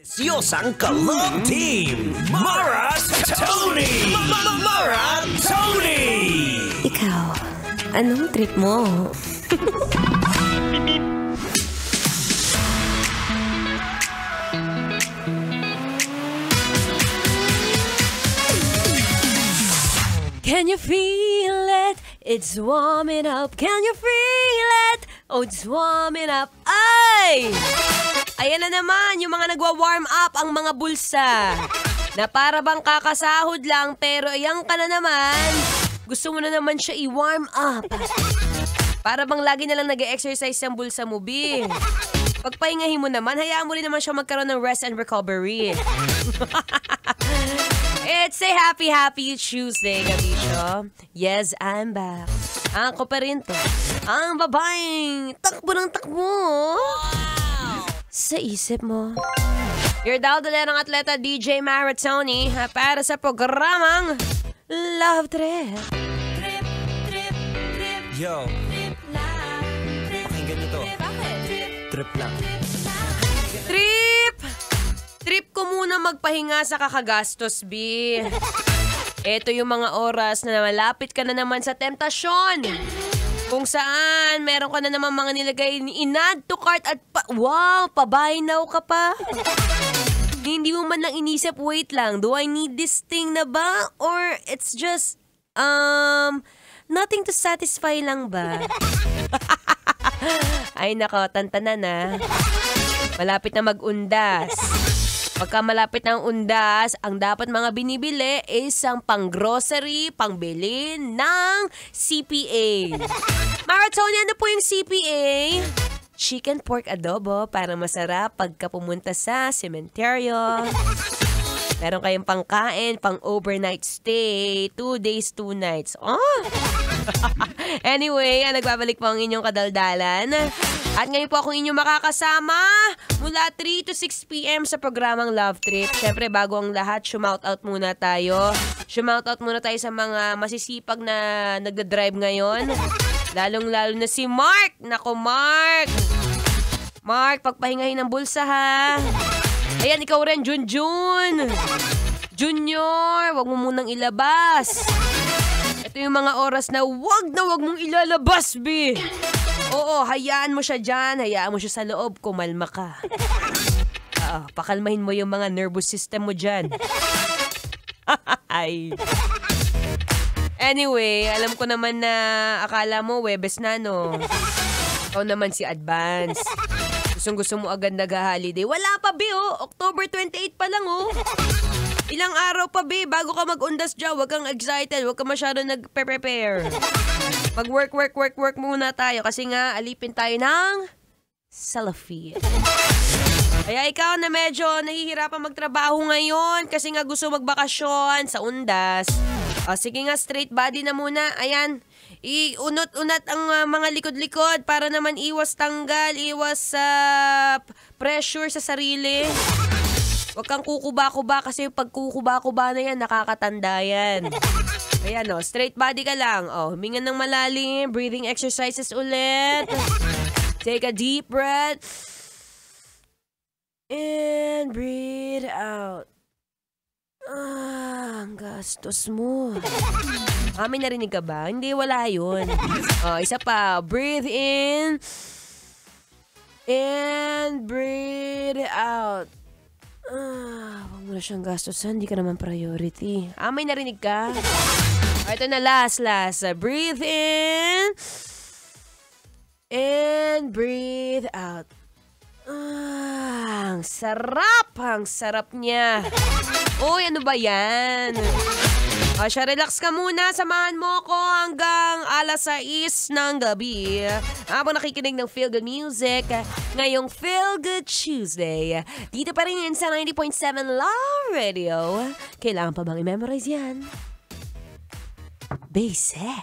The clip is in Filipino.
Siyosang Kalog Team! Maras Tony! Mara Tony! Ikaw, anong trip mo? Can you feel it? It's warming up. Can you feel it? Oh, it's warming up. Ay! Ayan na naman, yung mga nagwa-warm up ang mga bulsa. Na para bang kakasahod lang, pero ayan ka na naman. Gusto mo na naman siya i-warm up. Para bang lagi na lang nag-exercise yung bulsa mo, B. Pagpahingahin mo naman, hayaan mo rin naman siya magkaroon ng rest and recovery. It's a happy Tuesday, Kabicho. Yes, I'm back. Ako pa rin to. Ang babaeng takbo ng takbo. Sa isip mo. Your daldalerang atleta DJ Maratoni para sa programang Love Trip. Trip, trip, trip. Yo, Trip lang. pakinggan nyo to. Bakit? Trip lang. Trip! Trip ko muna magpahinga sa kakagastos, B. Ito yung mga oras na malapit ka na naman sa temptasyon. Kung saan, meron ka na naman mga nilagay ni inad to cart at pa-buy now ka pa. Hindi mo man lang inisip, wait lang, do I need this thing na ba? Or it's just, nothing to satisfy lang ba? Ay nako, tantana na. Malapit na mag-undas. Pagka malapit ng undas, ang dapat mga binibili is ang pang-grocery, pang-bili ng CPA. Maratoni, ano po yung CPA? Chicken pork adobo para masarap pagka pumunta sa sementeryo. Meron kayong pangkain, pang-overnight stay, 2 days, 2 nights. Oh! Anyway, nagbabalik po ang inyong kadaldalan. At ngayon po akong inyong makakasama mula 3 to 6 p.m. sa programang Love Trip. Siyempre, bago ang lahat, shumoutout muna tayo. Shumoutout muna tayo sa mga masisipag na nagda-drive ngayon. Lalong-lalo na si Mark. Nako, Mark! Mark, pagpahingahin ng bulsa, ha? Ayan, ikaw rin, Junjun. Junior, wag mo munang ilabas. Ito yung mga oras na wag mong ilalabas, B. Oo, hayaan mo siya dyan. Hayaan mo siya sa loob. Kumalma ka. Pakalmahin mo yung mga nervous system mo dyan. Ay. Anyway, alam ko naman na akala mo Webes na, no? Ikaw naman si Advance. Gusto mo agad nag-holiday. Wala pa, B, oh. October 28 pa lang, oh. Ilang araw pa, B, bago ka mag-undas dyan. Huwag kang excited. Huwag ka masyado nag-prepare. Mag-work muna tayo kasi nga alipin tayo ng selfie. Kaya ikaw na medyo nahihirapan magtrabaho ngayon kasi nga gusto magbakasyon sa undas. O, sige nga, straight body na muna. Ayan, iunot-unat ang mga likod-likod para naman iwas tanggal, iwas pressure sa sarili. Huwag kang kukuba-kuba kasi pag kukuba-kuba na yan, nakakatanda yan. Ayan, o, straight body ka lang. O, huminga ng malalim, breathing exercises ulit. Take a deep breath. And breathe out. Ang gastos mo. May narinig ka ba? Hindi, wala yun. O, isa pa. Breathe in. And breathe out. Huwag mo na siyang gastosan. Hindi ka naman priority. May narinig ka? Ito na, last. Breathe in. And breathe out. Ang sarap niya. Uy, ano ba yan? Siya, relax ka muna. Samahan mo ko hanggang 6:00 ng gabi. Habang nakikinig ng Feel Good Music, ngayong Feel Good Tuesday. Dito pa rin sa 90.7 Love Radio. Kailangan pa bang i-memorize yan? Basic.